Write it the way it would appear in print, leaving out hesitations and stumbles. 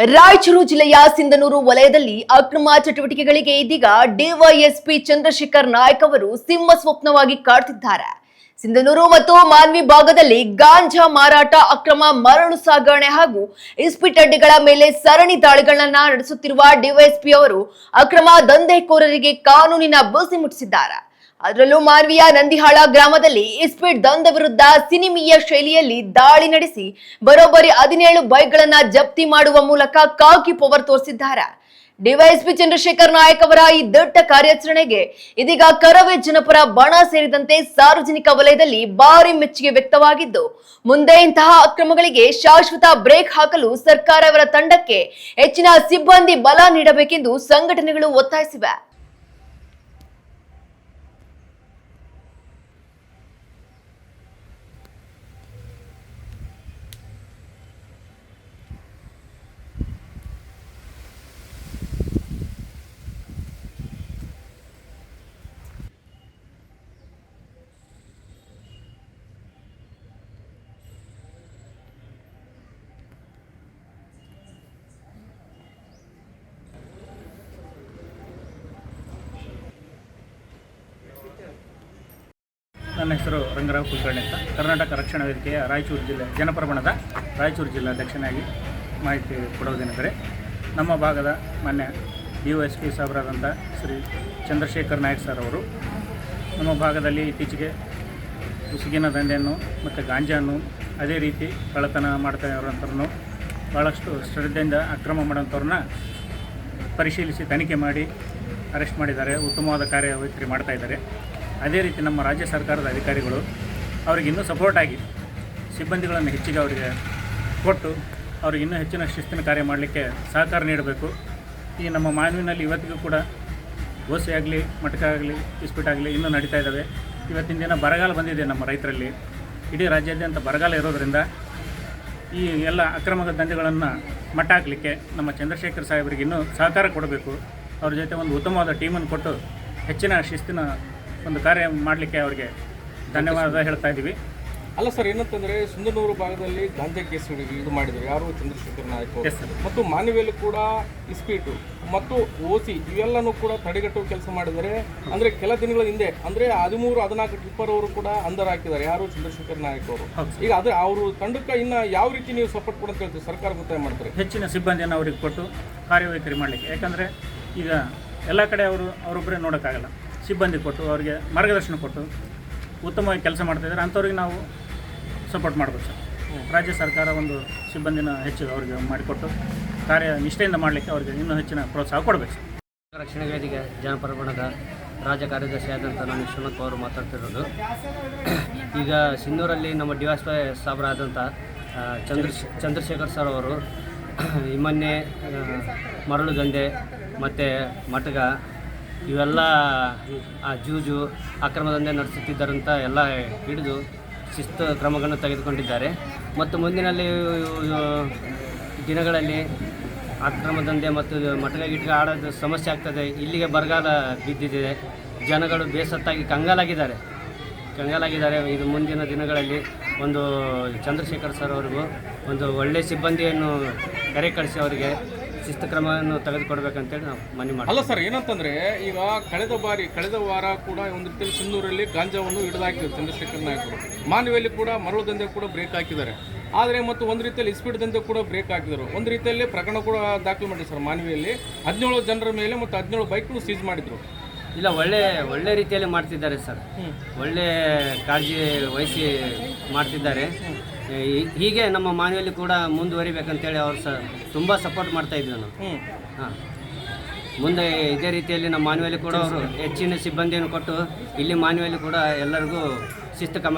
ರಾಯಚೂರು ಜಿಲ್ಲೆಯ ಸಿಂಧನೂರು ವಲಯದಲ್ಲಿ ಅಕ್ರಮ ಚಟುವಟಿಕೆಗಳಿಗೆ ಇದೀಗ ಡಿವೈಎಸ್ಪಿ ಚಂದ್ರಶೇಖರ್ ನಾಯ್ಕ್ ಅವರು ಸಿಂಹ ಸ್ವಪ್ನವಾಗಿ ಕಾಡ್ತಿದ್ದಾರೆ. ಸಿಂಧನೂರು ಮತ್ತು ಮಾನ್ವಿ ಭಾಗದಲ್ಲಿ ಗಾಂಜಾ ಮಾರಾಟ, ಅಕ್ರಮ ಮರಳು ಸಾಗಣೆ ಹಾಗೂ ಇಸ್ಪೀಟ್ ಅಡ್ಡೆಗಳ ಮೇಲೆ ಸರಣಿ ದಾಳಿಗಳನ್ನ ನಡೆಸುತ್ತಿರುವ ಡಿವೈಎಸ್ಪಿ ಅವರು ಅಕ್ರಮ ದಂಧೆಕೋರರಿಗೆ ಕಾನೂನಿನ ಬುಸಿ ಮುಟ್ಟಿಸಿದ್ದಾರೆ. ಅದರಲ್ಲೂ ಮಾನ್ವಿಯ ನಂದಿಹಾಳ ಗ್ರಾಮದಲ್ಲಿ ಇಸ್ಪೀಟ್ ದಂಧೆ ವಿರುದ್ಧ ಸಿನಿಮೀಯ ಶೈಲಿಯಲ್ಲಿ ದಾಳಿ ನಡೆಸಿ ಬರೋಬ್ಬರಿ 17 ಬೈಕ್ಗಳನ್ನ ಜಪ್ತಿ ಮಾಡುವ ಮೂಲಕ ಕಾಕಿ ಪವರ್ ತೋರಿಸಿದ್ದಾರೆ. ಡಿವೈಎಸ್ಪಿ ಚಂದ್ರಶೇಖರ್ ನಾಯ್ಕ್ ಅವರ ಈ ದೊಡ್ಡ ಕಾರ್ಯಾಚರಣೆಗೆ ಇದೀಗ ಕರವೇ ಜನಪರ ಬಣ ಸೇರಿದಂತೆ ಸಾರ್ವಜನಿಕ ವಲಯದಲ್ಲಿ ಭಾರಿ ಮೆಚ್ಚುಗೆ ವ್ಯಕ್ತವಾಗಿದ್ದು, ಮುಂದೆ ಇಂತಹ ಅಕ್ರಮಗಳಿಗೆ ಶಾಶ್ವತ ಬ್ರೇಕ್ ಹಾಕಲು ಸರ್ಕಾರ ಅವರ ತಂಡಕ್ಕೆ ಹೆಚ್ಚಿನ ಸಿಬ್ಬಂದಿ ಬಲ ನೀಡಬೇಕೆಂದು ಸಂಘಟನೆಗಳು ಒತ್ತಾಯಿಸಿವೆ. ನನ್ನ ಹೆಸರು ರಂಗರಾವ್ ಕುಲಕರ್ಣಿ ಅಂತ. ಕರ್ನಾಟಕ ರಕ್ಷಣಾ ವೇದಿಕೆಯ ರಾಯಚೂರು ಜಿಲ್ಲೆ ಜನಪರ ಬಣದ ರಾಯಚೂರು ಜಿಲ್ಲಾಧ್ಯಕ್ಷನಾಗಿ ಮಾಹಿತಿ ಕೊಡುವುದೇನೆಂದರೆ, ನಮ್ಮ ಭಾಗದ ಮಾನ್ಯ DYSP ಸಾಹೇಬರಾದಂಥ ಶ್ರೀ ಚಂದ್ರಶೇಖರ್ ನಾಯ್ಕ್ ಸರ್ ಅವರು ನಮ್ಮ ಭಾಗದಲ್ಲಿ ಇತ್ತೀಚೆಗೆ ಉಸುಗಿನ ದಂಧೆಯನ್ನು ಮತ್ತು ಗಾಂಜಾನ್ನು, ಅದೇ ರೀತಿ ಕಳ್ಳತನ ಮಾಡ್ತಾ ಇರೋಂಥವ್ರನ್ನು, ಭಾಳಷ್ಟು ಶ್ರದ್ಧೆಯಿಂದ ಅಕ್ರಮ ಮಾಡೋಂಥವ್ರನ್ನ ಪರಿಶೀಲಿಸಿ ತನಿಖೆ ಮಾಡಿ ಅರೆಸ್ಟ್ ಮಾಡಿದ್ದಾರೆ. ಉತ್ತಮವಾದ ಕಾರ್ಯವೈಖರಿ ಮಾಡ್ತಾಯಿದ್ದಾರೆ. ಅದೇ ರೀತಿ ನಮ್ಮ ರಾಜ್ಯ ಸರ್ಕಾರದ ಅಧಿಕಾರಿಗಳು ಅವರಿಗೆ ಇನ್ನೂ ಸಪೋರ್ಟಾಗಿ ಸಿಬ್ಬಂದಿಗಳನ್ನು ಹೆಚ್ಚಿಗೆ ಅವರಿಗೆ ಕೊಟ್ಟು ಅವ್ರಿಗೆ ಇನ್ನೂ ಹೆಚ್ಚಿನ ಶಿಸ್ತಿನ ಕಾರ್ಯ ಮಾಡಲಿಕ್ಕೆ ಸಹಕಾರ ನೀಡಬೇಕು. ಈ ನಮ್ಮ ಮಾನವಿನಲ್ಲಿ ಇವತ್ತಿಗೂ ಕೂಡ ಗೋಸೆ ಆಗಲಿ, ಮಟಕ ಆಗಲಿ, ಇಸ್ಪೀಟ್ ಆಗಲಿ ಇನ್ನೂ ನಡೀತಾ ಇದ್ದಾವೆ. ಇವತ್ತಿನ ದಿನ ಬರಗಾಲ ಬಂದಿದೆ ನಮ್ಮ ರೈತರಲ್ಲಿ. ಇಡೀ ರಾಜ್ಯಾದ್ಯಂತ ಬರಗಾಲ ಇರೋದರಿಂದ ಈ ಎಲ್ಲ ಅಕ್ರಮ ದಂಧೆಗಳನ್ನು ಮಟ್ಟ ಹಾಕಲಿಕ್ಕೆ ನಮ್ಮ ಚಂದ್ರಶೇಖರ್ ಸಾಹೇಬರಿಗೆ ಇನ್ನೂ ಸಹಕಾರ ಕೊಡಬೇಕು. ಅವ್ರ ಜೊತೆ ಒಂದು ಉತ್ತಮವಾದ ಟೀಮನ್ನು ಕೊಟ್ಟು ಹೆಚ್ಚಿನ ಶಿಸ್ತಿನ ಒಂದು ಕಾರ್ಯ ಮಾಡಲಿಕ್ಕೆ ಅವರಿಗೆ ಧನ್ಯವಾದ ಹೇಳ್ತಾ ಇದ್ದೀವಿ. ಅಲ್ಲ ಸರ್, ಏನಂತಂದರೆ ಸಿಂಧನೂರು ಭಾಗದಲ್ಲಿ ಗಾಂಜಾ ಕೇಸುಗಳಿಗೆ ಇದು ಮಾಡಿದರು ಯಾರು, ಚಂದ್ರಶೇಖರ್ ನಾಯ್ಕ್ ಮತ್ತು ಮಾನವಿಯಲ್ಲಿ ಕೂಡ ಇಸ್ಪೀಟು ಮತ್ತು OC ಇವೆಲ್ಲನೂ ಕೂಡ ತಡೆಗಟ್ಟುವ ಕೆಲಸ ಮಾಡಿದ್ದಾರೆ. ಅಂದರೆ ಕೆಲ ದಿನಗಳ ಹಿಂದೆ ಅಂದರೆ 13-14 ಟಿಪ್ಪರ್ ಅವರು ಕೂಡ ಅಂಧರ್ ಹಾಕಿದ್ದಾರೆ, ಯಾರು, ಚಂದ್ರಶೇಖರ್ ನಾಯ್ಕ್ ಅವರು. ಈಗ ಅದೇ ಅವರು ತಂಡಕ್ಕೆ ಇನ್ನು ಯಾವ ರೀತಿ ನೀವು ಸಪೋರ್ಟ್ ಕೊಡೋಂತ ಹೇಳ್ತೀವಿ, ಸರ್ಕಾರ ಒತ್ತಾಯ ಮಾಡ್ತಾರೆ ಹೆಚ್ಚಿನ ಸಿಬ್ಬಂದಿಯನ್ನು ಅವ್ರಿಗೆ ಕೊಟ್ಟು ಕಾರ್ಯವೈಖರಿ ಮಾಡಲಿಕ್ಕೆ. ಯಾಕಂದರೆ ಈಗ ಎಲ್ಲ ಕಡೆ ಅವರೊಬ್ಬರೇ ನೋಡೋಕ್ಕಾಗಲ್ಲ. ಸಿಬ್ಬಂದಿ ಕೊಟ್ಟು ಅವರಿಗೆ ಮಾರ್ಗದರ್ಶನ ಕೊಟ್ಟು ಉತ್ತಮವಾಗಿ ಕೆಲಸ ಮಾಡ್ತಾಯಿದ್ದಾರೆ. ಅಂಥವ್ರಿಗೆ ನಾವು ಸಪೋರ್ಟ್ ಮಾಡಬೇಕು ಸರ್. ರಾಜ್ಯ ಸರ್ಕಾರ ಒಂದು ಸಿಬ್ಬಂದಿನ ಹೆಚ್ಚು ಅವರಿಗೆ ಮಾಡಿಕೊಟ್ಟು ಕಾರ್ಯ ನಿಷ್ಠೆಯಿಂದ ಮಾಡಲಿಕ್ಕೆ ಅವರಿಗೆ ಇನ್ನೂ ಹೆಚ್ಚಿನ ಪ್ರೋತ್ಸಾಹ ಕೊಡಬೇಕು ಸರ್. ರಕ್ಷಣಾ ವೇದಿಕೆ ಜನಪರ ಬಣದ ರಾಜ್ಯ ಕಾರ್ಯದರ್ಶಿ ಆದಂಥ ನಾನು ವಿಶ್ವನಾಥ್ ಅವರು ಮಾತಾಡ್ತಿರೋದು. ಈಗ ಸಿಂಧೂರಲ್ಲಿ ನಮ್ಮ DYSP ಸಾಹೇಬರಾದಂಥ ಚಂದ್ರಶೇಖರ್ ಸರ್ ಅವರು ಈ ಮೊನ್ನೆ ಮರಳು ದಂಧೆ ಮತ್ತು ಮಟಗ ಇವೆಲ್ಲ ಜೂಜು ಅಕ್ರಮ ದಂಧೆ ನಡೆಸುತ್ತಿದ್ದಾರಂತ ಎಲ್ಲ ಹಿಡಿದು ಶಿಸ್ತು ಕ್ರಮಗಳನ್ನು ತೆಗೆದುಕೊಂಡಿದ್ದಾರೆ. ಮತ್ತು ಮುಂದಿನಲ್ಲಿ ದಿನಗಳಲ್ಲಿ ಅಕ್ರಮ ದಂಧೆ ಮತ್ತು ಮಟಕ ಗಿಟಕ ಆಡೋದು ಸಮಸ್ಯೆ ಆಗ್ತದೆ. ಇಲ್ಲಿಗೆ ಬರಗಾಲ ಬಿದ್ದಿದೆ, ಜನಗಳು ಬೇಸತ್ತಾಗಿ ಕಂಗಾಲಾಗಿದ್ದಾರೆ. ಇದು ಮುಂದಿನ ದಿನಗಳಲ್ಲಿ ಒಂದು ಚಂದ್ರಶೇಖರ್ ಸರ್ ಅವ್ರಿಗೂ ಒಂದು ಒಳ್ಳೆಯ ಸಿಬ್ಬಂದಿಯನ್ನು ಕರೆ ಕಳಿಸಿ ಅವರಿಗೆ ಶಿಸ್ತು ಕ್ರಮವನ್ನು ತೆಗೆದುಕೊಡ್ಬೇಕಂತೇಳಿ ನಾವು ಮನವಿ ಮಾಡ್ತೀವಿ. ಅಲ್ಲ ಸರ್, ಏನಂತಂದರೆ ಈಗ ಕಳೆದ ವಾರ ಕೂಡ ಒಂದು ರೀತಿಯಲ್ಲಿ ಸಿಂಧೂರಲ್ಲಿ ಗಾಂಜಾವನ್ನು ಹಿಡಿದಾಕಿದ್ರು ಚಂದ್ರಶೇಖರ್ ನಾಯ್ಕರು. ಮಾನವಿಯಲ್ಲಿ ಕೂಡ ಮರಳು ದಂಧೆ ಕೂಡ ಬ್ರೇಕ್ ಹಾಕಿದ್ದಾರೆ. ಆದರೆ ಮತ್ತು ಒಂದು ರೀತಿಯಲ್ಲಿ ಇಸ್ಪೀಟ್ ದಂಧೆ ಕೂಡ ಬ್ರೇಕ್ ಹಾಕಿದರು. ಒಂದು ರೀತಿಯಲ್ಲಿ ಪ್ರಕರಣ ಕೂಡ ದಾಖಲು ಮಾಡಿದ್ರು ಸರ್. ಮಾನವಿಯಲ್ಲಿ 17 ಜನರ ಮೇಲೆ ಮತ್ತು 17 ಬೈಕ್ಗಳು ಸೀಸ್ ಮಾಡಿದರು. ಇಲ್ಲ, ಒಳ್ಳೆ ರೀತಿಯಲ್ಲಿ ಮಾಡ್ತಿದ್ದಾರೆ ಸರ್. ಒಳ್ಳೆ ಕಾಳಜಿ ವಹಿಸಿ ಮಾಡ್ತಿದ್ದಾರೆ. ಹೀಗೆ ನಮ್ಮ ಮಾನವಿಯಲ್ಲಿ ಕೂಡ ಮುಂದುವರಿಬೇಕಂತೇಳಿ ಅವರು ತುಂಬ ಸಪೋರ್ಟ್ ಮಾಡ್ತಾಯಿದ್ವಿ ನಾವು. ಹಾಂ, ಮುಂದೆ ಇದೇ ರೀತಿಯಲ್ಲಿ ನಮ್ಮ ಮಾನವಿಯಲ್ಲಿ ಕೂಡ ಅವರು ಹೆಚ್ಚಿನ ಸಿಬ್ಬಂದಿಯನ್ನು ಕೊಟ್ಟು ಇಲ್ಲಿ ಮಾನವಿಯಲ್ಲಿ ಕೂಡ ಎಲ್ಲರಿಗೂ ಶಿಸ್ತು